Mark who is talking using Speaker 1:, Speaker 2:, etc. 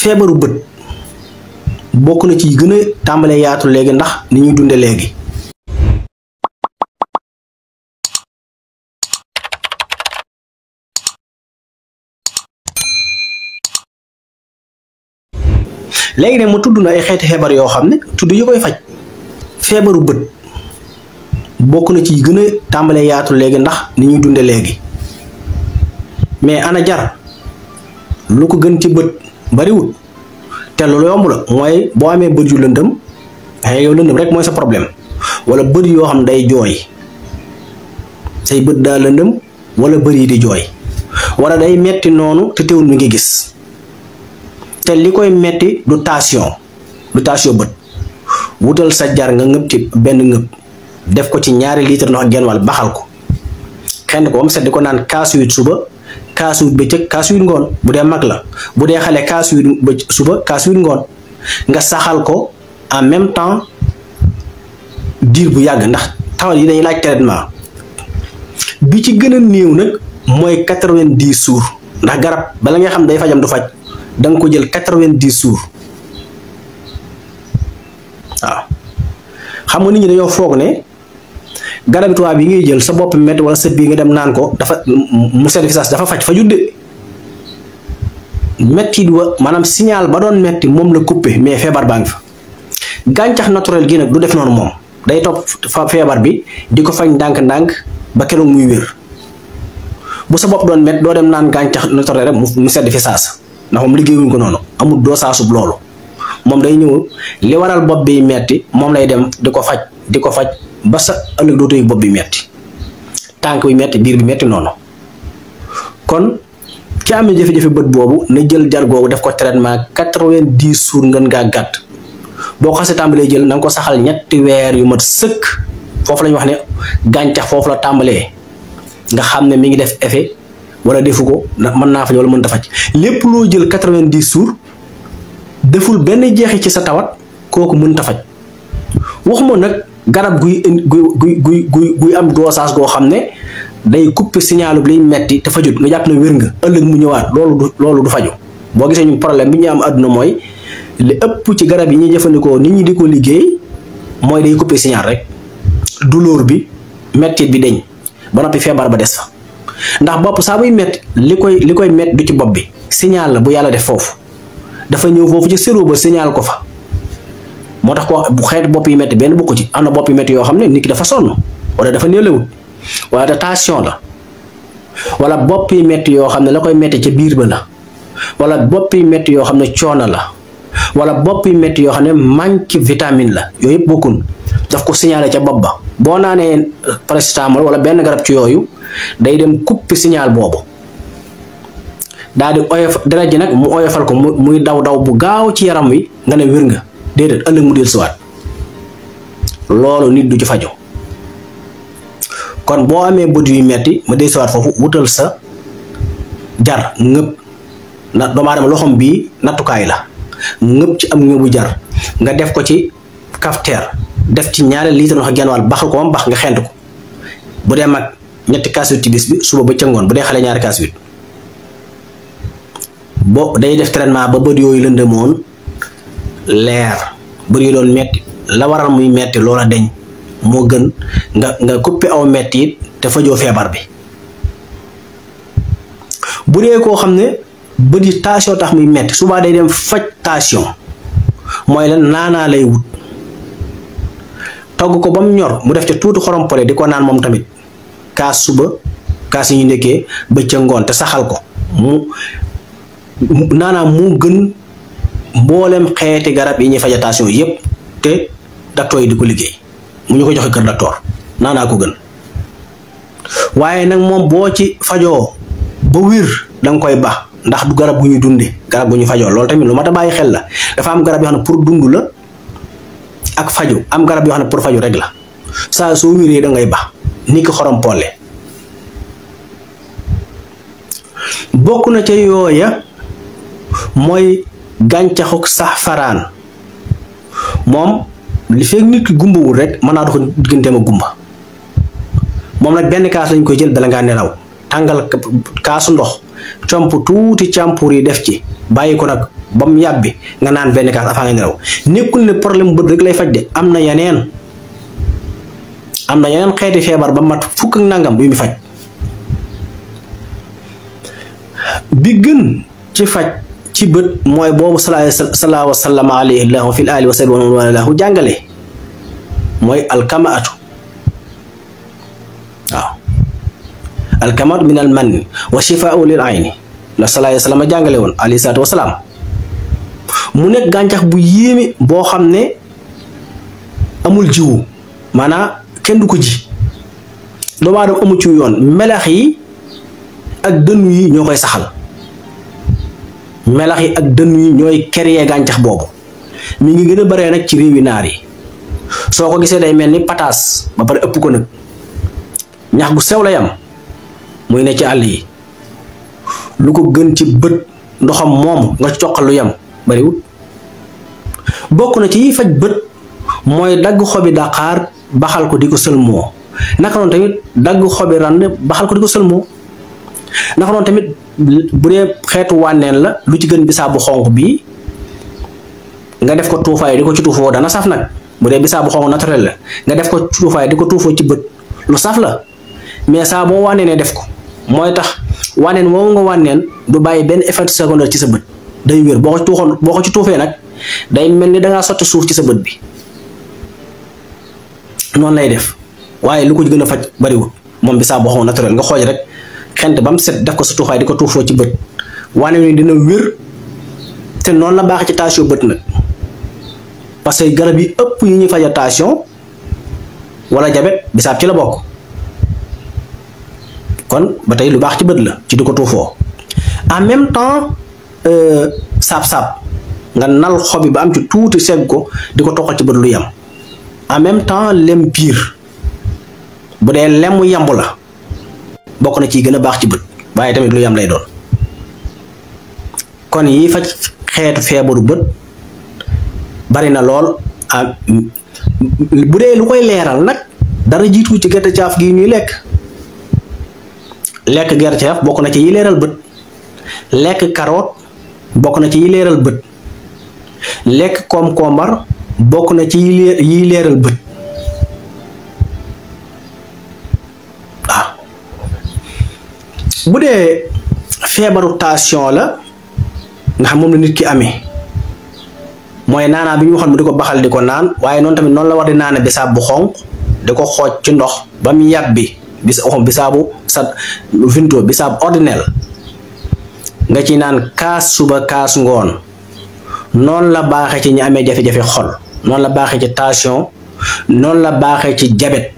Speaker 1: feebaru bët bokk na ci gën a tàmbalee yaatu léegi ndax ni ñuy dunde léegi. léegi nag mu tudd na ay xeeti feebar yoo xam ne tudd yu koy faj. feebaru bët bokk na ci gën a tàmbalee yaatu léegi ndax ni ñuy dunde léegi mais ana jar lu ko gën ci bët bariwul te loolu yomb la mooy boo amee bët yu lëndëm xëy yow lëndëm rek mooy sa problème wala bët yoo xam day jooy say bët daa lëndëm wala bët yi di jooy wala day metti noonu te teewul mi ngi gis te li koy metti du tension bët wutal sa jar nga ngëb ci benn ngëb def ko ci 2 litre ndox ak genn wàll baxal ko xenn ko ba mu set di ko naan kaas 8 suba kaas 8 bëccëg kaas 8 ngoon bu dee mag la bu dee xale kaas 8 suba kaas 8 ngoon nga saxal ko en même temps diir bu yàgg ndax tawat yi dañuy laaj traitement bi ci gën a néew nag mooy 90 jours ndax garab bala nga xam day fajam du faj da nga ko jël 90 jours waaw xam nga nit ñi dañoo foog ne garabi tubaab yi ngay jël sa bopp metti wala sa biir nga dem naan ko dafa mu service dafa fajut de metti wa maanaam signal ba doon metti moom la coupé mais feebar baa ngi fa gàncax naturel gi nag du def noonu moom day topp fa feebar bi di ko faj ndànk-ndànk ba keroog muy wér bu sa bopp doon metti doo dem naan gàncax naturel rek mu sedd fi saasa ndax moom liggéeyuñ ko noonu amul doo saasub loolu moom day ñëw li waral bopp bi metti moom lay dem di ko faj ba sa ëllëg dootoo yëg bopp bi metti tànk bi metti biir bi metti noonu kon ki amee jafe-jafe bët boobu na jël jar googu def ko traitement 90 jours ngeen ngaa gàtt boo xasee tàmbalee jël na nga ko saxal 3 weer yu mat sëkk foofu la ñu wax ne gàncax foofu la tàmbalee nga xam ne mi ngi def effet wala defu ko mën naa faj wala mënta faj lépp loo jël 90 jours deful benn jeexi ci sa tawat kooku mënta faj waxuma nag garab guy am dosage goo xam ne day couper signal bi liy metti te fajut nga jàpp ne wér nga ëllëg mu ñëwaat loolu du faju boo gisee ñun problème bi ñu am àdduna mooy li ëpp ci garab yi ñuy jëfandikoo nit ñi di ko liggéey mooy day couper signal rek douleur bi mettit bi deñ ba noppi feebar ba des fa ndax bopp saa buy metti li koy metti du ci bopp bi signal la bu yàlla def foofu dafa ñëw foofu ci cerveau ba signal ko fa moo tax ko bu xeet bopp yi metti benn bokku ci am na bopp yi metti yoo xam ne nit ki dafa sonn wala dafa néelawut wala de tension la wala bopp yi metti yoo xam ne la koy metti ca biir ba la wala bopp yi metti yoo xam ne coono la wala bopp yi metti yoo xam ne manque vitamine la yooyu yëpp bokkun daf ko signalé ca bopp ba boo naanee paracétamol wala benn garab ci yooyu day dem couper signal boobu daal di oyof deret ji nag mu oyofal ko muy daw bu gaaw ci yaram wi nga ne wér nga déedéet ëllëg mu del siwaat loolu nit du ci fajo kon boo amee bët yu metti ma del siwaat foofu wutal sa jar ngëb na doomu aadama loxom bii nattukaay la ngëb ci am ngëbu jar nga def ko ci cafetière def ci 2 litre ndox ak genn wàll baxal ko ba mu bax nga xent ko bu dee mag 2 kaas ci bis bi suba ba ca ngoon bu dee xale 2 kaas bo day def traitement ba bët yooyu lëndëmoon leer bët yooyu doon metti la waral muy metti loola deñ moo gën nga coupé aw metti it te fajoo feebar bi bu dee koo xam ne bët yi tension tax muy metti subaa day dem faj tension mooy lan naanaa lay wut togg ko ba mu ñor mu def ca tuuti xorom pole di ko naan moom tamit kaas suba kaas yi ñu ndekkee ba ca ngoon te saxal ko naanaa mu gën mboolem xeeti garab yi ñuy faja tension yépp te docteur yi di ko liggéey mu ñu ko joxe kër docteur naanaa ko gën waaye nag moom boo ci fajoo ba wir danga koy baax ndax du garab gu ñu dunde garab gu ñu fajoo loolu tamit lu mat a bàyyi xel la dafa am garab yoo xam ne pour dund la ak faju am garab yoo xam ne pour faju rek la saa soo wiree da ngay baax ni ki xorom polle bokk na ca yooya mooy gàncaxuk safaraan moom li fekk nit ki gumbawul rek mën naa dox digganteem ak gumba moom nag benn kaas lañ koy jël bala ngaa nelaw tàngal kaasu ndox comp tuuti càmpur yi def ci bàyyi ko nag ba mu yàbbi nga naan benn kaas afaa nga nelaw nekkul ne problème bët rek lay faj de am na yeneen xeeti feebar ba mat fukk ak nangam yu mu faj. bi gën ci faj ci bët mooy boobu sallallahu wa sallam alayhi lahu fil ali wa sallam wa lahu jàngale mooy alkamaatu waaw alkamaatu min al manni wa shifaa'u lil ayni la sallallahu wa sallam jàngale woon alayhi salaatu wa salaam mu nekk gàncax bu yéeme boo xam ne amul jiwu maanaam kenn du ko ji doomu aadama amu ci yoon melax yi ak dënnu yi ñoo koy saxal melax yi ak dënnu yi ñooy créer gàncax boobu mi ngi gën a baree nag ci réewi naar yi soo ko gisee day mel ni pataas ba pare ëpp ko nag ñax gu sew la yam muy ne ci àll yi lu ko gën ci bët ndoxam moom nga coqal lu yam bariwut bokk na ci yi faj bët mooy dagg xobi daqaar baxal ko di ko sëlmoo naka noonu tamit dagg xobi rand baxal ko di ko sëlmoo naka noonu tamit bu dee xeetu wànneen la lu ci gën bisaab bu xonq bii nga def ko tuufaay di ko ci tuufoo dana saf nag bu dee bisaab bu xonq naturel la nga def ko tuufaay di ko tuufoo ci bët lu saf la mais saa boo wànneenee def ko mooy tax wànneen moom nga wànneen du bàyyi benn effet secondaire ci sa bët day wér boo ko ci tuufee nag day mel ni dangaa sotti suuf ci sa bët bi noonu lay def waaye lu ko gën a faj bariwul moom bisaab bu xonq naturel nga xooj rek xent ba mu set def ko sa tuufaay di ko tuufoo ci bët wane ni dina wér te noonu la baax ci tension bët nag parce que garab yi ëpp yi ñuy faja tension wala jabet bisaab ci la bokk kon ba tey lu baax ci bët la ci di ko tuufoo en même temps saab-saab nga nal xobi ba am ci tuuti segg ko di ko toqal ci bët lu yam en même temps lem piir bu dee lemu yamb la bokk na ci gën a baax ci bët waaye tamit lu yam lay doon kon yi faj xeetu feebaru bët bari na lool bu dee lu koy leeral nag dara jiitu ci gerte caaf gi ñuy lekk gerte caaf bokk na ci yi leeral bët lekk carotte bokk na ci yi leeral bët lekk koom-koombar bokk na ci yi leeral bët waaw bu dee feebaru tension la nga xam moom la nit ki amee mooy naanaa bi ñu waxoon mu di ko baxal di ko naan waaye noonu tamit noonu la war di naane bisaab bu xonq di ko xooj ci ndox ba mu yàbbi bisaabu sa vinto bisaab ordinaire nga ci naan kaas suba kaas ngoon noonu la baaxee ci ñi amee jafe-jafe xol noonu la baaxee ci tension noonu la baaxee ci diabète